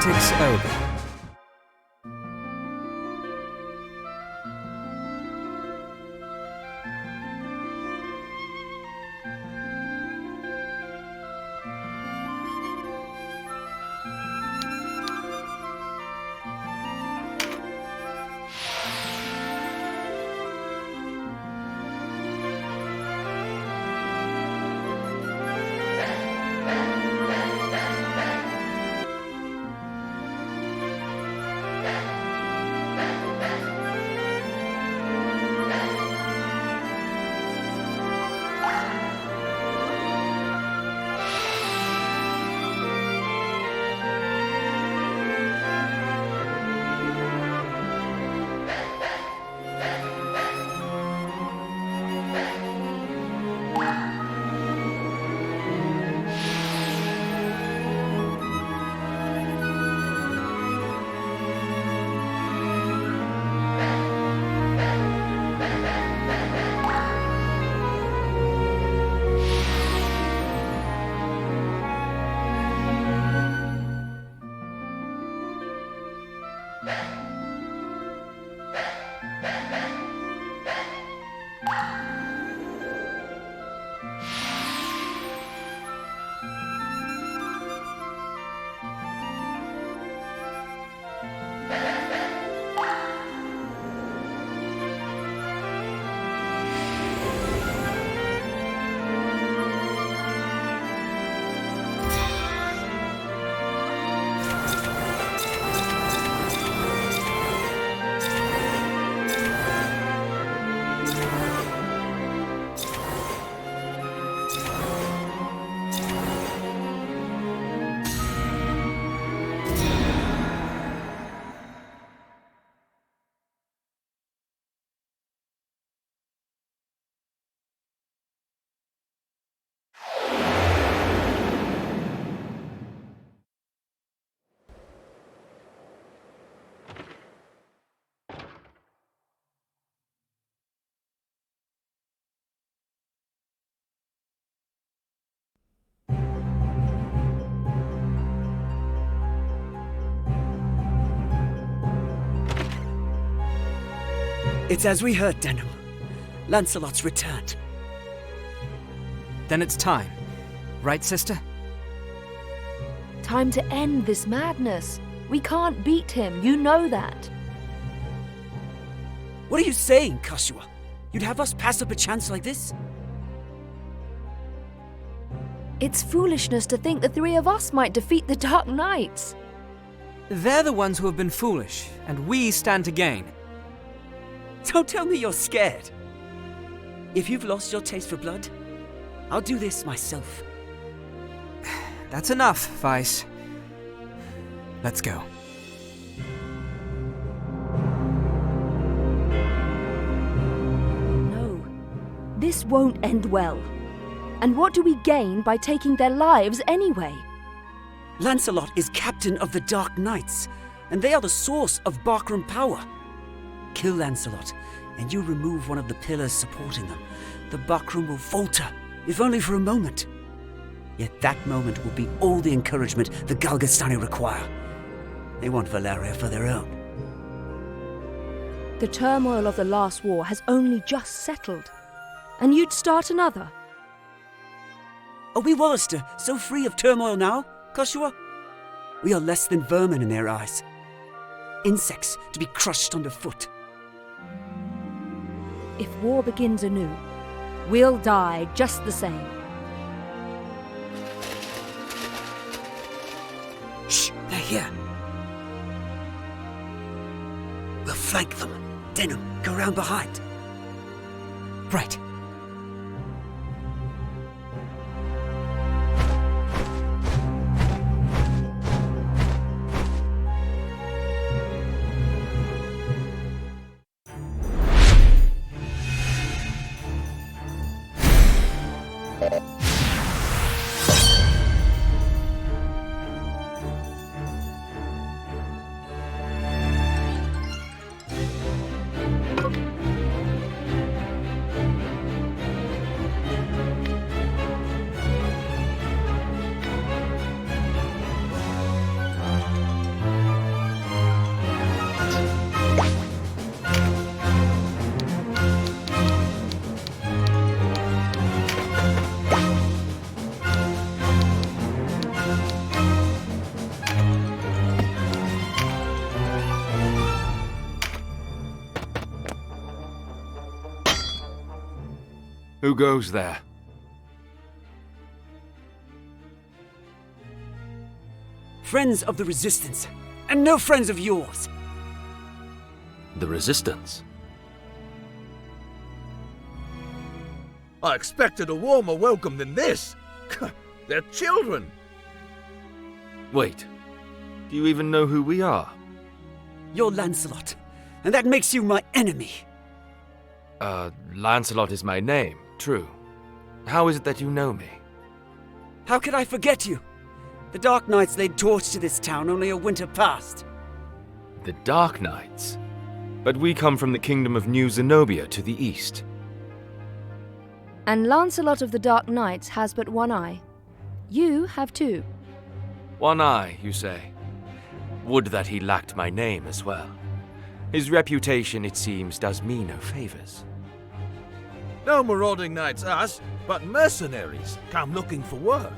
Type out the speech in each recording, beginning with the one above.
Tactics Ogre. It's as we heard, Denham. Lancelot's returned. Then it's time. Right, sister? Time to end this madness. We can't beat him, you know that. What are you saying, Kashua? You'd have us pass up a chance like this? It's foolishness to think the three of us might defeat the Dark Knights. They're the ones who have been foolish, and we stand to gain. Don't tell me you're scared. If you've lost your taste for blood, I'll do this myself. That's enough, Vice. Let's go. No, this won't end well. And what do we gain by taking their lives anyway? Lancelot is captain of the Dark Knights, and they are the source of Barkram power. Kill Lancelot, and you remove one of the pillars supporting them. The Barkram will falter, if only for a moment. Yet that moment will be all the encouragement the Galgastani require. They want Valeria for their own. The turmoil of the last war has only just settled. And you'd start another? Are we Wallister so free of turmoil now, Kashua? We are less than vermin in their eyes. Insects to be crushed underfoot. If war begins anew, we'll die just the same. Shh, they're here. We'll flank them. Denham, go round behind. Right. Who goes there? Friends of the Resistance, and no friends of yours. The Resistance? I expected a warmer welcome than this. They're children. Wait, do you even know who we are? You're Lancelot, and that makes you my enemy. Lancelot is my name, true. How is it that you know me? How could I forget you? The Dark Knights laid torch to this town only a winter past. The Dark Knights? But we come from the kingdom of New Zenobia to the east. And Lancelot of the Dark Knights has but one eye. You have two. One eye, you say? Would that he lacked my name as well. His reputation, it seems, does me no favors. No marauding knights us, but mercenaries come looking for work.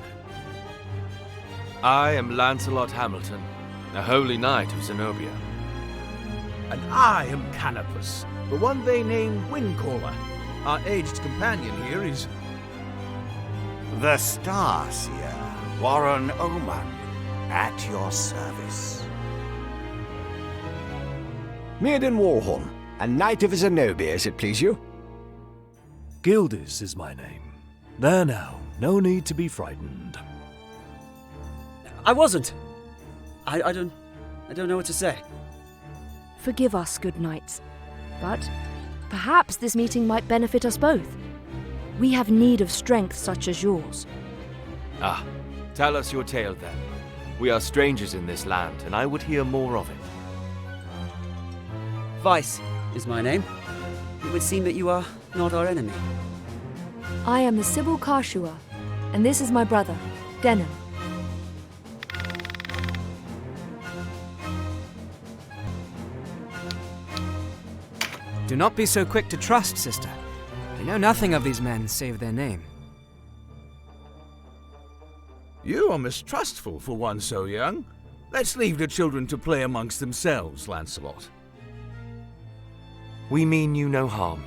I am Lancelot Hamilton, a holy knight of Zenobia. And I am Canopus, the one they named Windcaller. Our aged companion here is... The Starseer, Warren Oman, at your service. Mirden Warhorn, a knight of Zenobia, as it please you. Gildis is my name. There now, no need to be frightened. I wasn't. I don't know what to say. Forgive us, good knights. But perhaps this meeting might benefit us both. We have need of strength such as yours. Ah, tell us your tale then. We are strangers in this land, and I would hear more of it. Vice is my name. It would seem that you are not our enemy. I am the Sybil Karshua, and this is my brother, Denham. Do not be so quick to trust, sister. We know nothing of these men save their name. You are mistrustful for one so young. Let's leave the children to play amongst themselves, Lancelot. We mean you no harm.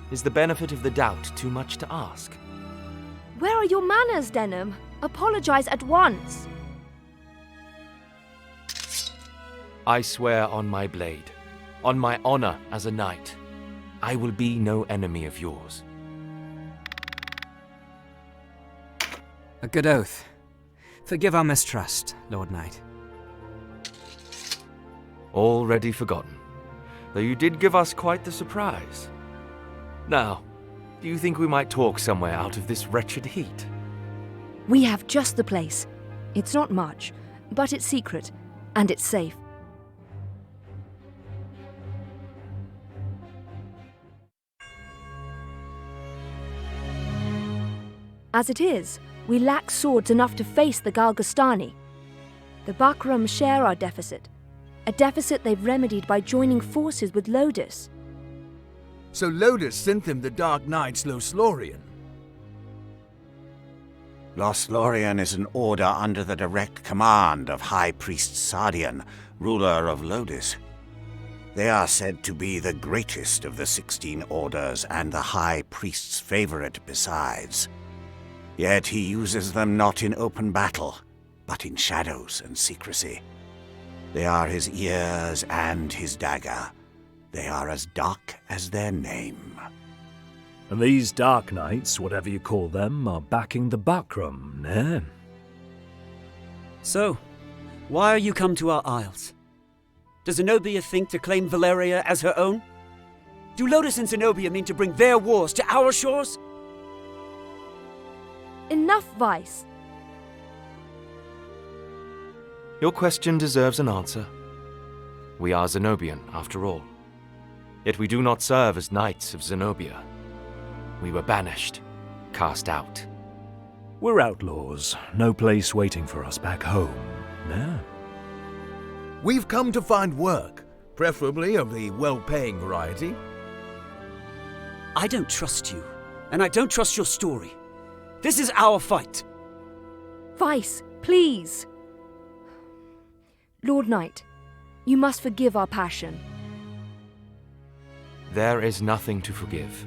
Is the benefit of the doubt too much to ask? Where are your manners, Denham? Apologize at once. I swear on my blade, on my honor as a knight, I will be no enemy of yours. A good oath. Forgive our mistrust, Lord Knight. Already forgotten, though you did give us quite the surprise. Now, do you think we might talk somewhere out of this wretched heat? We have just the place. It's not much, but it's secret, and it's safe. As it is, we lack swords enough to face the Galgastani. The Bakram share our deficit, a deficit they've remedied by joining forces with Lodis. So Lodis sent them the Dark Knights Loslorian. Loslorian is an order under the direct command of High Priest Sardian, ruler of Lodis. They are said to be the greatest of the 16 orders and the High Priest's favorite besides. Yet he uses them not in open battle, but in shadows and secrecy. They are his ears and his dagger. They are as dark as their name. And these Dark Knights, whatever you call them, are backing the Bakram, eh? So, why are you come to our isles? Does Zenobia think to claim Valeria as her own? Do Lodis and Zenobia mean to bring their wars to our shores? Enough, Vice. Your question deserves an answer. We are Zenobian, after all. Yet we do not serve as knights of Zenobia. We were banished, cast out. We're outlaws, no place waiting for us back home, eh? We've come to find work, preferably of the well-paying variety. I don't trust you, and I don't trust your story. This is our fight. Vice, please. Lord Knight, you must forgive our passion. There is nothing to forgive.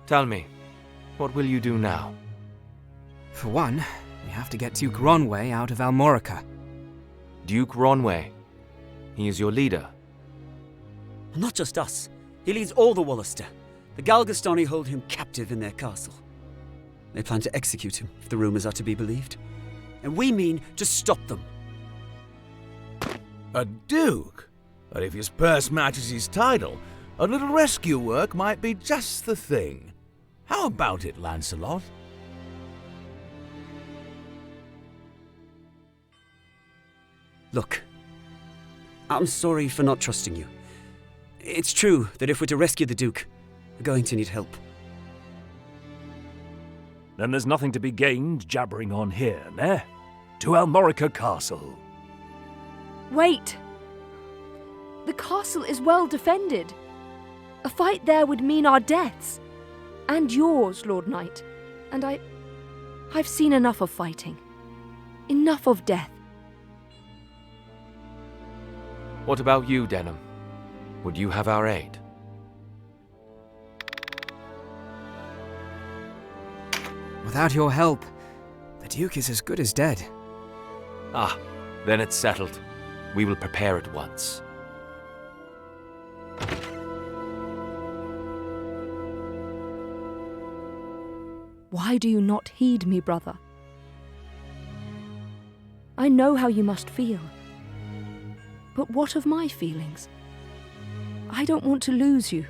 Tell me, What will you do now? For one, we have to get Duke Ronway out of Almorica. Duke Ronway. He is your leader. Not just us. He leads all the Wallister. The Galgastani hold him captive in their castle. They plan to execute him, if the rumors are to be believed. And we mean to stop them. A duke? But if his purse matches his title, a little rescue work might be just the thing. How about it, Lancelot? Look, I'm sorry for not trusting you. It's true that if we're to rescue the Duke, we're going to need help. Then there's nothing to be gained jabbering on here, ne? To Almorica Castle. Wait! The castle is well defended. A fight there would mean our deaths. And yours, Lord Knight. And I've seen enough of fighting. Enough of death. What about you, Denham? Would you have our aid? Without your help, the Duke is as good as dead. Ah, then it's settled. We will prepare at once. Why do you not heed me, brother? I know how you must feel. But what of my feelings? I don't want to lose you.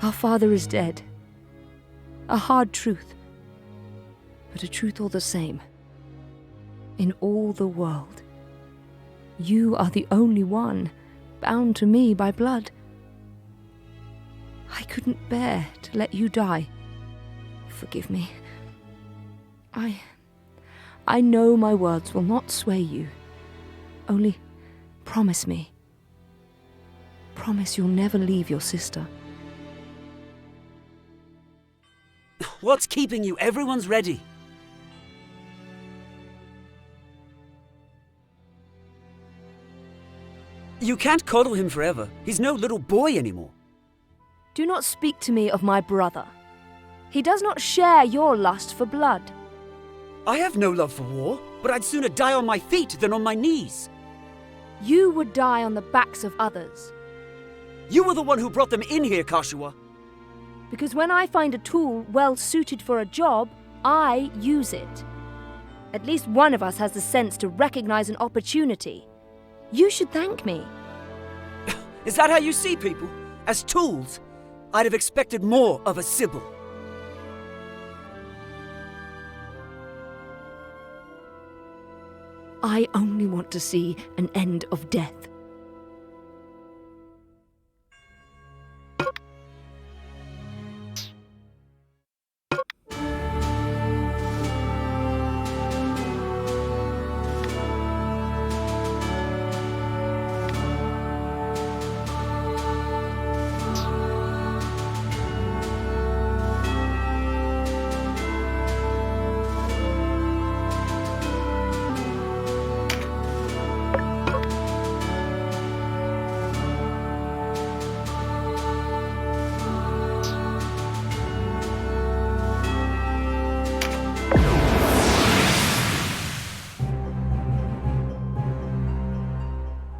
Our father is dead. A hard truth, but a truth all the same. In all the world, you are the only one bound to me by blood. I couldn't bear to let you die. Forgive me. I know my words will not sway you. Only promise me. Promise you'll never leave your sister. What's keeping you? Everyone's ready. You can't coddle him forever. He's no little boy anymore. Do not speak to me of my brother. He does not share your lust for blood. I have no love for war, but I'd sooner die on my feet than on my knees. You would die on the backs of others. You were the one who brought them in here, Kashua. Because when I find a tool well suited for a job, I use it. At least one of us has the sense to recognize an opportunity. You should thank me. Is that how you see people? As tools? I'd have expected more of a Sybil. I only want to see an end of death.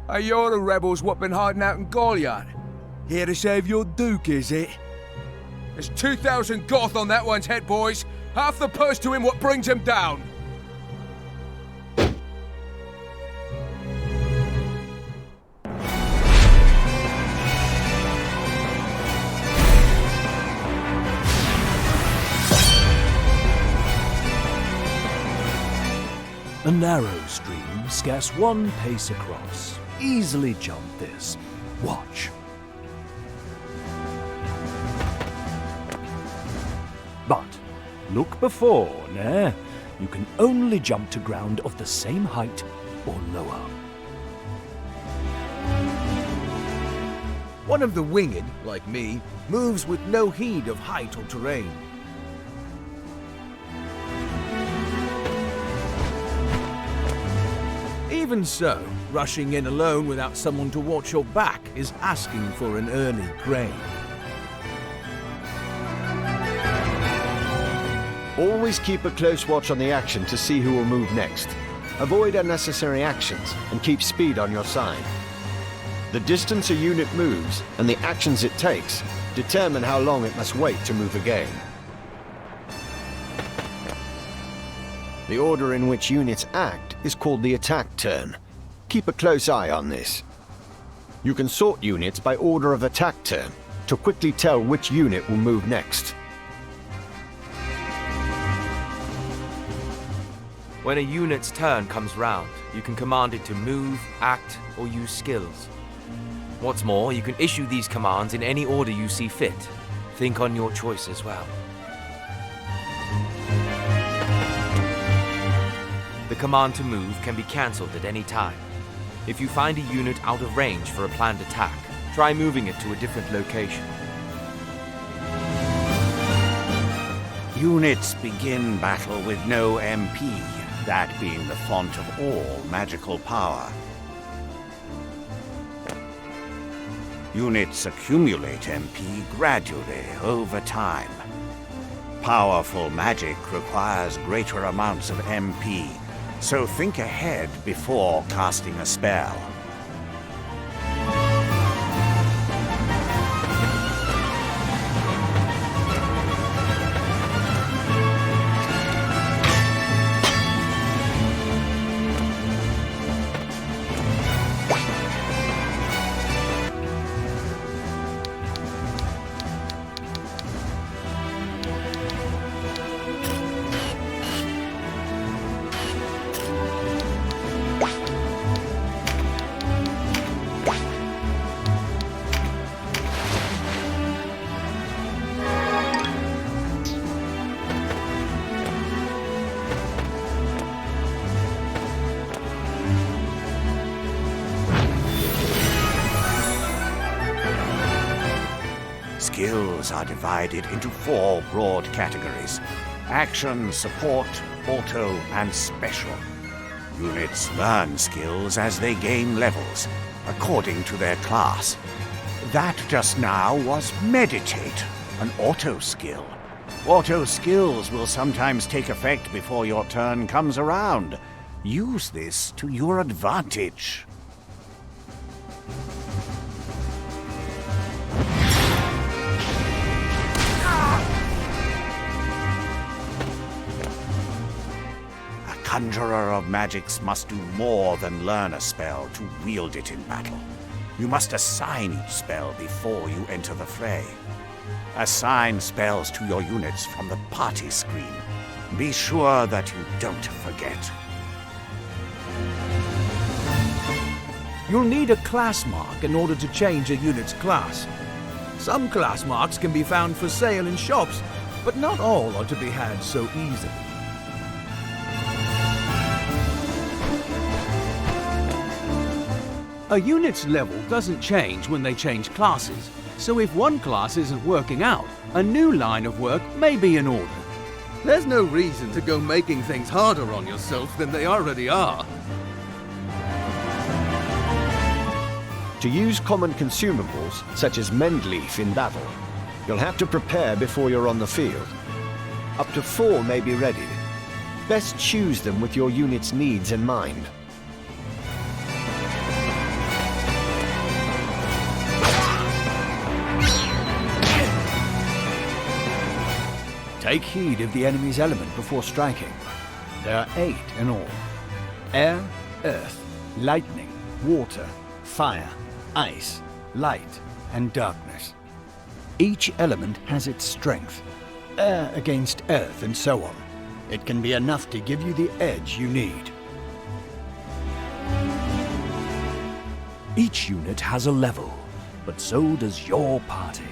Hey, you're the rebels what been hiding out in Goliath. Here to save your Duke, is it? There's 2,000 Goth on that one's head, boys. Half the purse to him what brings him down. A narrow stream, scarce one pace across. Easily jump this. Watch. But look before, ne? You can only jump to ground of the same height or lower. One of the winged, like me, moves with no heed of height or terrain. Even so, rushing in alone without someone to watch your back is asking for an early grave. Always keep a close watch on the action to see who will move next. Avoid unnecessary actions and keep speed on your side. The distance a unit moves and the actions it takes determine how long it must wait to move again. The order in which units act is called the attack turn. Keep a close eye on this. You can sort units by order of attack turn to quickly tell which unit will move next. When a unit's turn comes round, you can command it to move, act, or use skills. What's more, you can issue these commands in any order you see fit. Think on your choice as well. The command to move can be cancelled at any time. If you find a unit out of range for a planned attack, try moving it to a different location. Units begin battle with no MP, that being the font of all magical power. Units accumulate MP gradually over time. Powerful magic requires greater amounts of MP, so think ahead before casting a spell. Skills are divided into 4 broad categories: action, support, auto, and special. Units learn skills as they gain levels, according to their class. That just now was meditate, an auto skill. Auto skills will sometimes take effect before your turn comes around. Use this to your advantage. A conjurer of magics must do more than learn a spell to wield it in battle. You must assign each spell before you enter the fray. Assign spells to your units from the party screen. Be sure that you don't forget. You'll need a class mark in order to change a unit's class. Some class marks can be found for sale in shops, but not all are to be had so easily. A unit's level doesn't change when they change classes, so if one class isn't working out, a new line of work may be in order. There's no reason to go making things harder on yourself than they already are. To use common consumables, such as mend leaf in battle, you'll have to prepare before you're on the field. Up to 4 may be ready. Best choose them with your unit's needs in mind. Take heed of the enemy's element before striking. There are 8 in all: air, earth, lightning, water, fire, ice, light, and darkness. Each element has its strength. Air against earth and so on. It can be enough to give you the edge you need. Each unit has a level, but so does your party.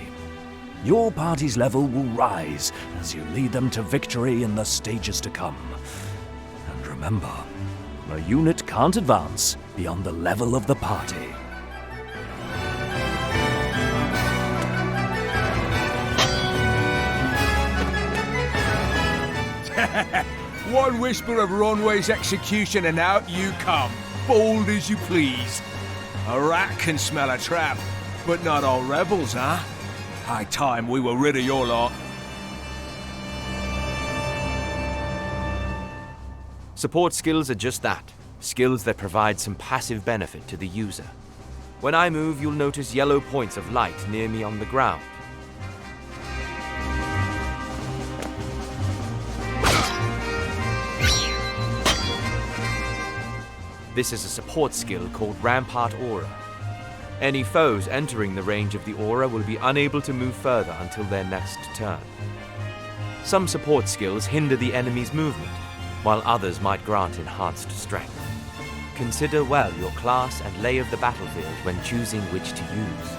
Your party's level will rise as you lead them to victory in the stages to come. And remember, a unit can't advance beyond the level of the party. One whisper of Ronway's execution and out you come, bold as you please. A rat can smell a trap, but not all rebels, huh? High time we were rid of your lot. Support skills are just that, skills that provide some passive benefit to the user. When I move, you'll notice yellow points of light near me on the ground. This is a support skill called Rampart Aura. Any foes entering the range of the aura will be unable to move further until their next turn. Some support skills hinder the enemy's movement, while others might grant enhanced strength. Consider well your class and lay of the battlefield when choosing which to use.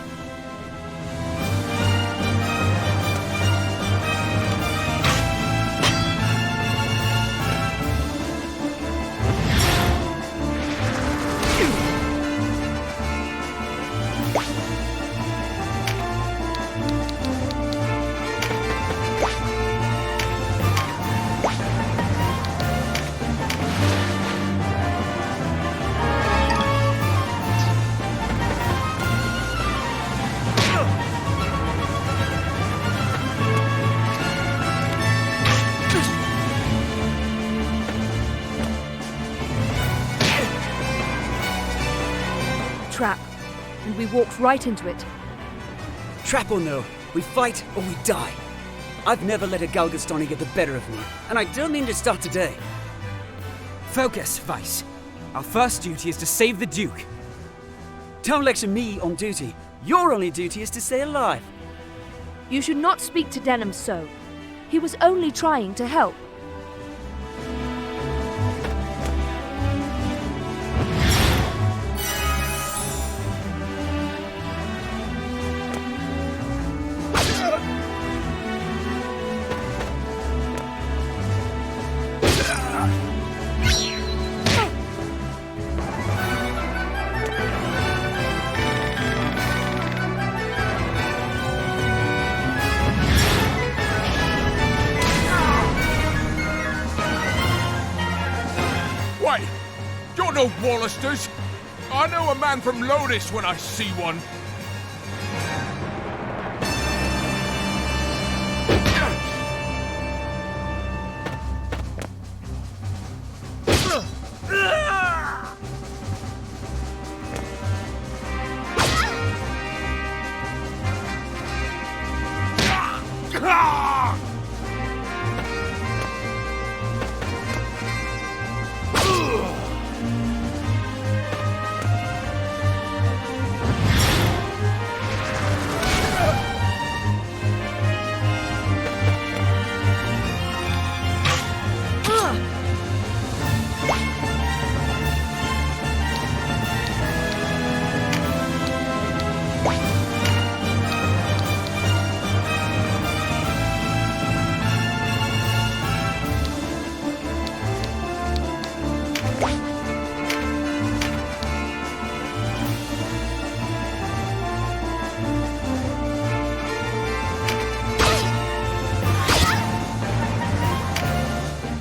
Trap, and we walked right into it. Trap or no, we fight or we die. I've never let a Galgastani get the better of me, and I don't mean to start today. Focus, Vice. Our first duty is to save the Duke. Don't lecture me on duty. Your only duty is to stay alive. You should not speak to Denham so. He was only trying to help. Wait, you're no Wallisters. I know a man from Lodis when I see one.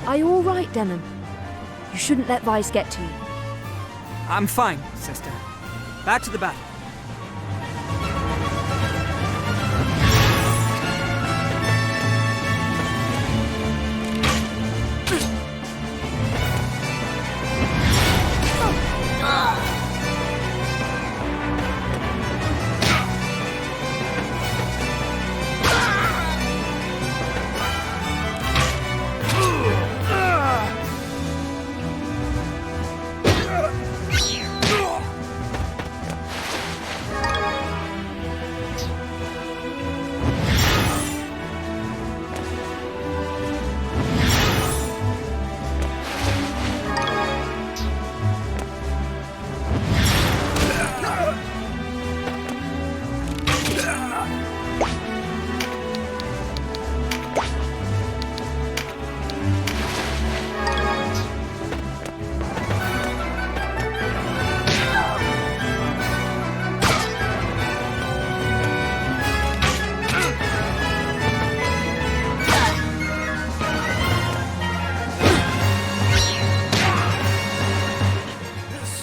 Are you all right, Denham? You shouldn't let Vice get to you. I'm fine, sister. Back to the battle.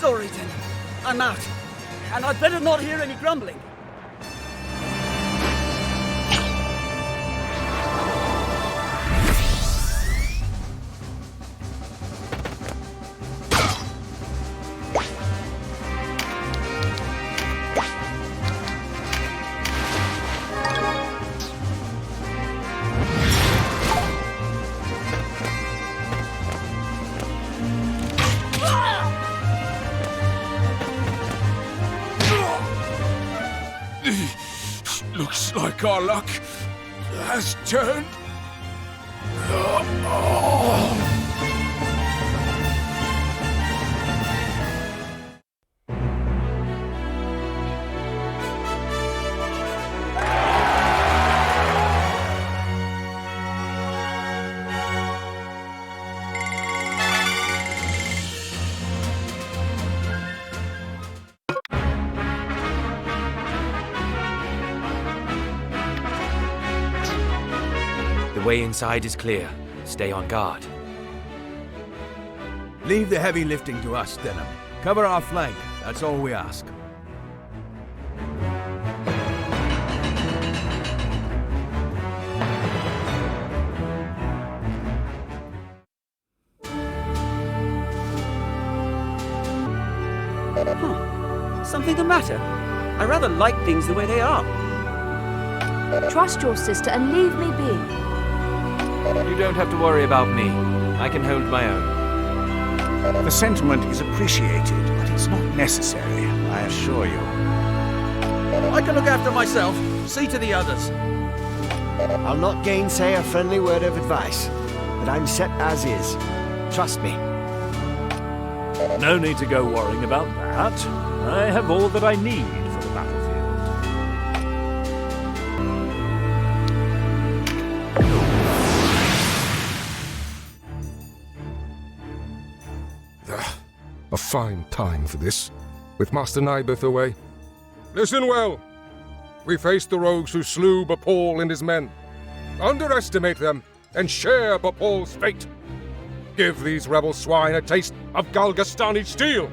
Sorry, Denham. I'm out. And I'd better not hear any grumbling. Looks like our luck has turned. The way inside is clear. Stay on guard. Leave the heavy lifting to us, Denham. Cover our flank, that's all we ask. Something the matter? I rather like things the way they are. Trust your sister and leave me be. You don't have to worry about me. I can hold my own. The sentiment is appreciated, but it's not necessary, I assure you. I can look after myself. See to the others. I'll not gainsay a friendly word of advice, but I'm set as is. Trust me. No need to go worrying about that. I have all that I need for the battlefield. A fine time for this, with Master Nibeth away. Listen well. We face the rogues who slew Bapal and his men. Underestimate them, and share Bapal's fate. Give these rebel swine a taste of Galgastani steel.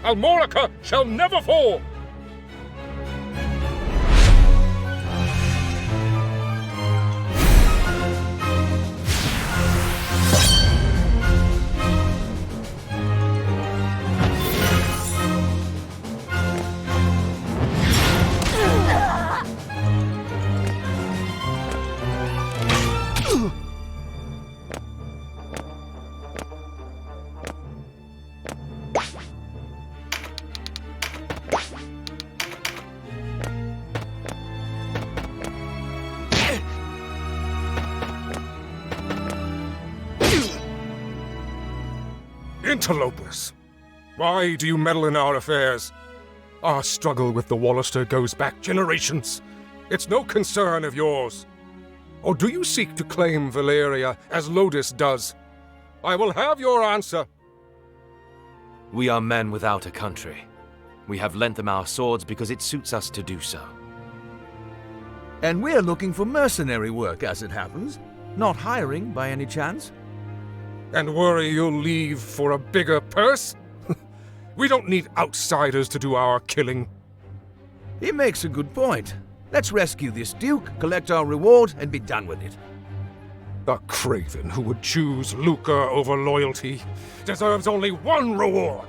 Almorica shall never fall! Interlopers! Why do you meddle in our affairs? Our struggle with the Wallister goes back generations. It's no concern of yours. Or do you seek to claim Valeria as Lodis does? I will have your answer. We are men without a country. We have lent them our swords because it suits us to do so. And we're looking for mercenary work, as it happens. Not hiring, by any chance. And worry you'll leave for a bigger purse? We don't need outsiders to do our killing. He makes a good point. Let's rescue this Duke, collect our reward, and be done with it. A craven who would choose lucre over loyalty deserves only one reward.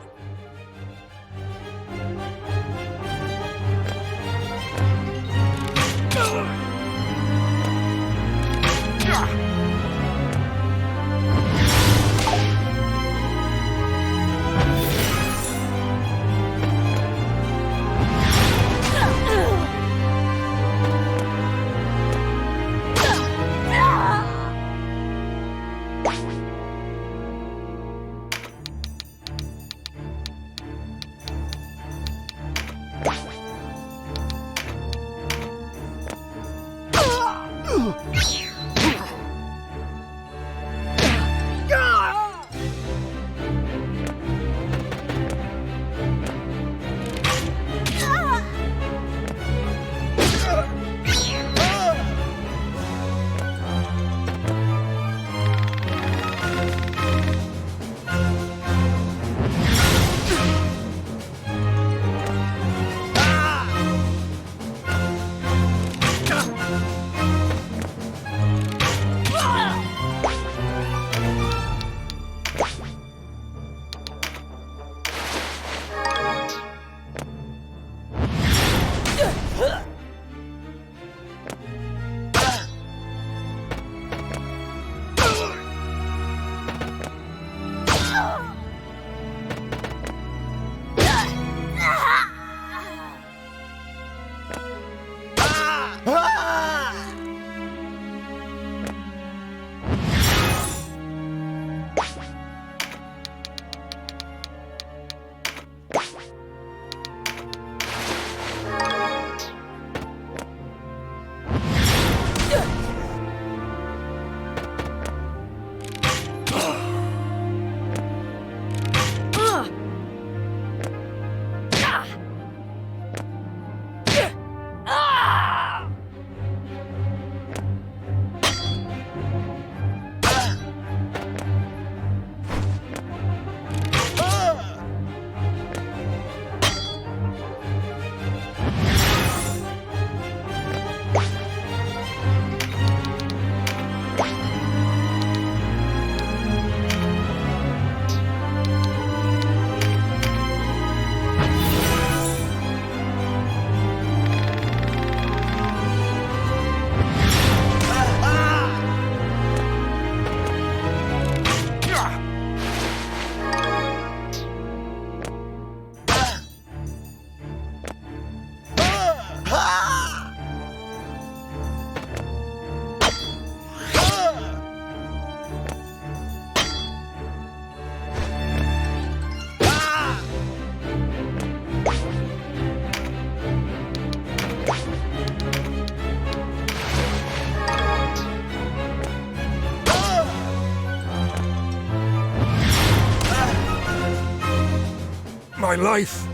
my life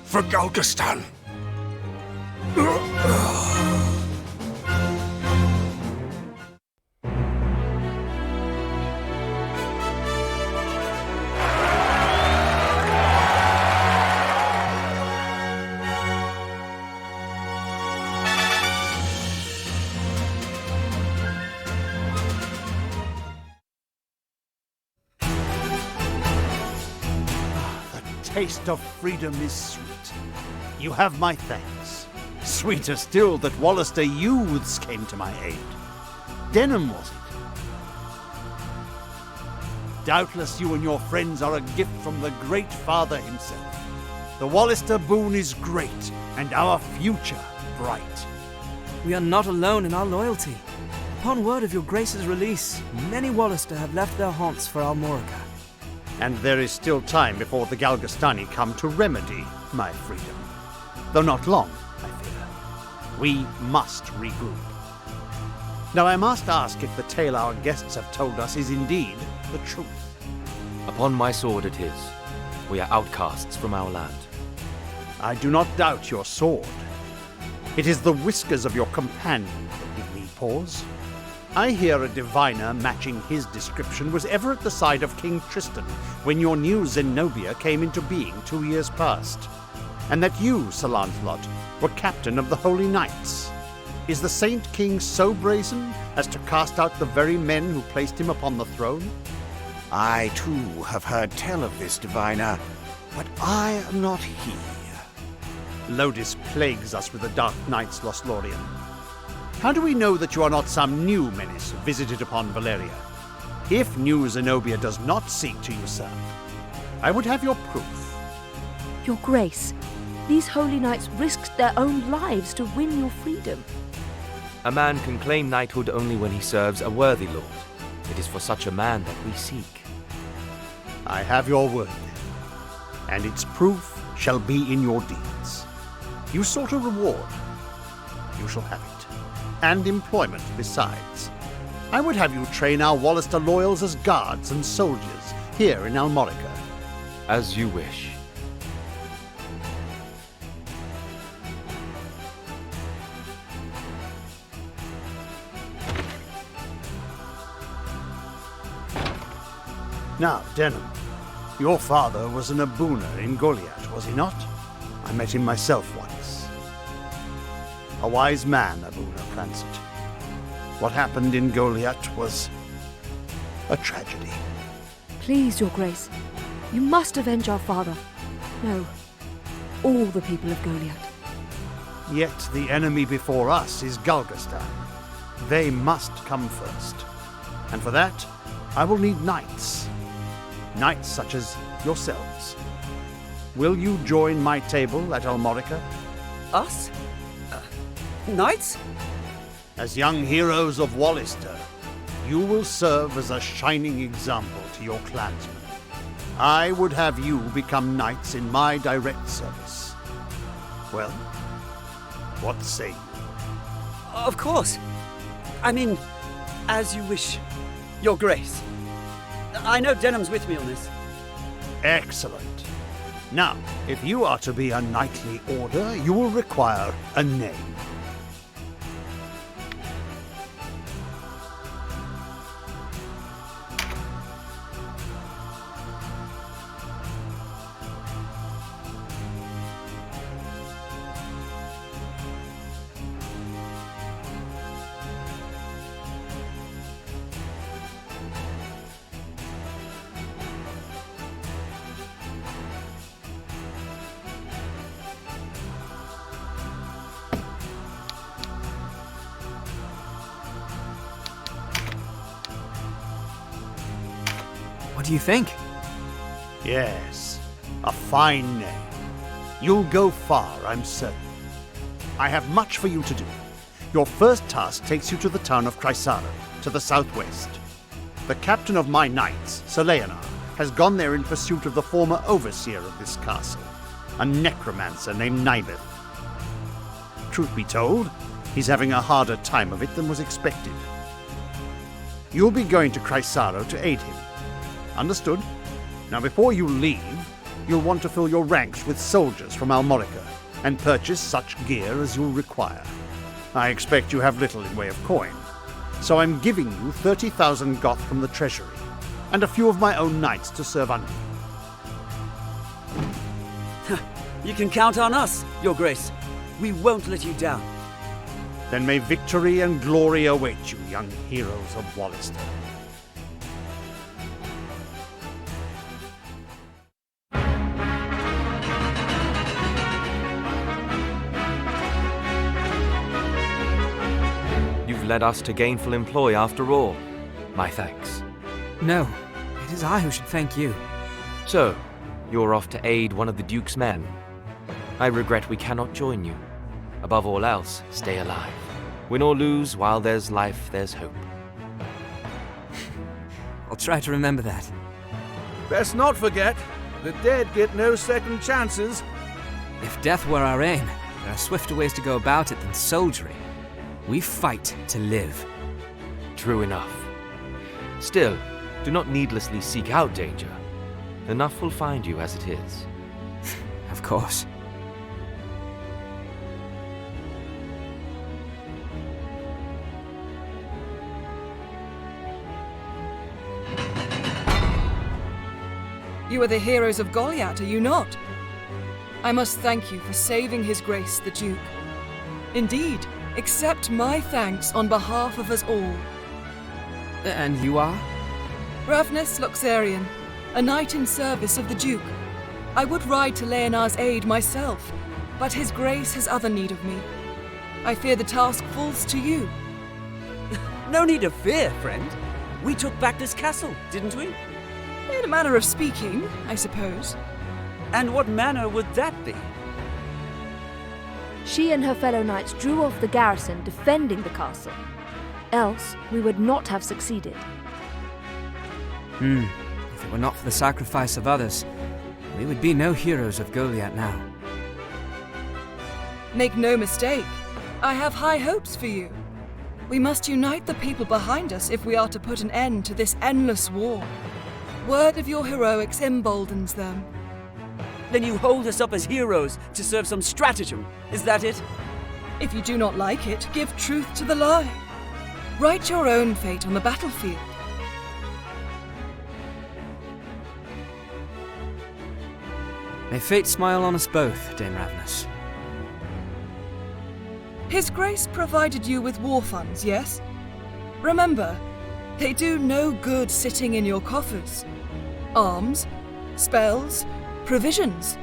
for Galgastan. Taste of freedom is sweet. You have my thanks. Sweeter still that Wallister youths came to my aid. Denham, was it? Doubtless you and your friends are a gift from the Great Father himself. The Wallister boon is great, and our future bright. We are not alone in our loyalty. Upon word of your Grace's release, many Wallister have left their haunts for Almorica. And there is still time before the Galgastani come to remedy my freedom. Though not long, I fear. We must regroup. Now I must ask if the tale our guests have told us is indeed the truth. Upon my sword it is. We are outcasts from our land. I do not doubt your sword. It is the whiskers of your companion that give me pause. I hear a diviner matching his description was ever at the side of King Tristan when your new Zenobia came into being 2 years past, and that you, Sir Lancelot, were captain of the Holy Knights. Is the Saint King so brazen as to cast out the very men who placed him upon the throne? I too have heard tell of this diviner, but I am not he. Lodis plagues us with the Dark Knights, Lothlorien. How do we know that you are not some new menace visited upon Valeria? If New Zenobia does not seek to usurp, I would have your proof. Your Grace, these holy knights risked their own lives to win your freedom. A man can claim knighthood only when he serves a worthy lord. It is for such a man that we seek. I have your word, and its proof shall be in your deeds. You sought a reward. You shall have it. And employment besides. I would have you train our Wallister loyals as guards and soldiers here in Almorica. As you wish. Now, Denham, your father was an Abuna in Goliath, was he not? I met him myself once. A wise man, Abuna Prancet. What happened in Goliath was a tragedy. Please, Your Grace, you must avenge our father. No, all the people of Goliath. Yet the enemy before us is Galgastan. They must come first. And for that, I will need knights. Knights such as yourselves. Will you join my table at Almorica? Us? Knights? As young heroes of Wallister, you will serve as a shining example to your clansmen. I would have you become knights in my direct service. Well, what say you? Of course. I mean, as you wish, Your Grace. I know Denham's with me on this. Excellent. Now, if you are to be a knightly order, you will require a name. What do you think? Yes, a fine name. You'll go far, I'm certain. I have much for you to do. Your first task takes you to the town of Chrysaro, to the southwest. The captain of my knights, Sir Leonard, has gone there in pursuit of the former overseer of this castle, a necromancer named Nibeth. Truth be told, he's having a harder time of it than was expected. You'll be going to Chrysaro to aid him. Understood? Now before you leave, you'll want to fill your ranks with soldiers from Almorica and purchase such gear as you'll require. I expect you have little in way of coin, so I'm giving you 30,000 Goth from the treasury, and a few of my own knights to serve under you. You can count on us, Your Grace. We won't let you down. Then may victory and glory await you, young heroes of Wallister. You've led us to gainful employ after all. My thanks. No, it is I who should thank you. So, you're off to aid one of the Duke's men. I regret we cannot join you. Above all else, stay alive. Win or lose, while there's life, there's hope. I'll try to remember that. Best not forget, the dead get no second chances. If death were our aim, there are swifter ways to go about it than soldiering. We fight to live. True enough. Still, do not needlessly seek out danger. Enough will find you as it is. Of course. You are the heroes of Goliath, are you not? I must thank you for saving His Grace the Duke. Indeed, accept my thanks on behalf of us all. And you are? Ravnus Loxarian, a knight in service of the Duke. I would ride to Leonar's aid myself, but His Grace has other need of me. I fear the task falls to you. No need of fear, friend. We took back this castle, didn't we? In a manner of speaking, I suppose. And what manner would that be? She and her fellow knights drew off the garrison defending the castle. Else, we would not have succeeded. If it were not for the sacrifice of others, we would be no heroes of Goliath now. Make no mistake, I have high hopes for you. We must unite the people behind us if we are to put an end to this endless war. Word of your heroics emboldens them. Then you hold us up as heroes to serve some stratagem, is that it? If you do not like it, give truth to the lie. Write your own fate on the battlefield. May fate smile on us both, Dame Ravnus. His Grace provided you with war funds, yes? Remember, they do no good sitting in your coffers. Arms, spells, provisions.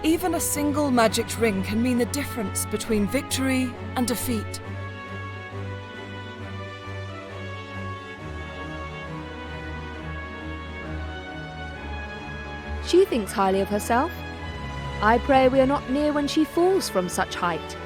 Even a single magic ring can mean the difference between victory and defeat. She thinks highly of herself. I pray we are not near when she falls from such height.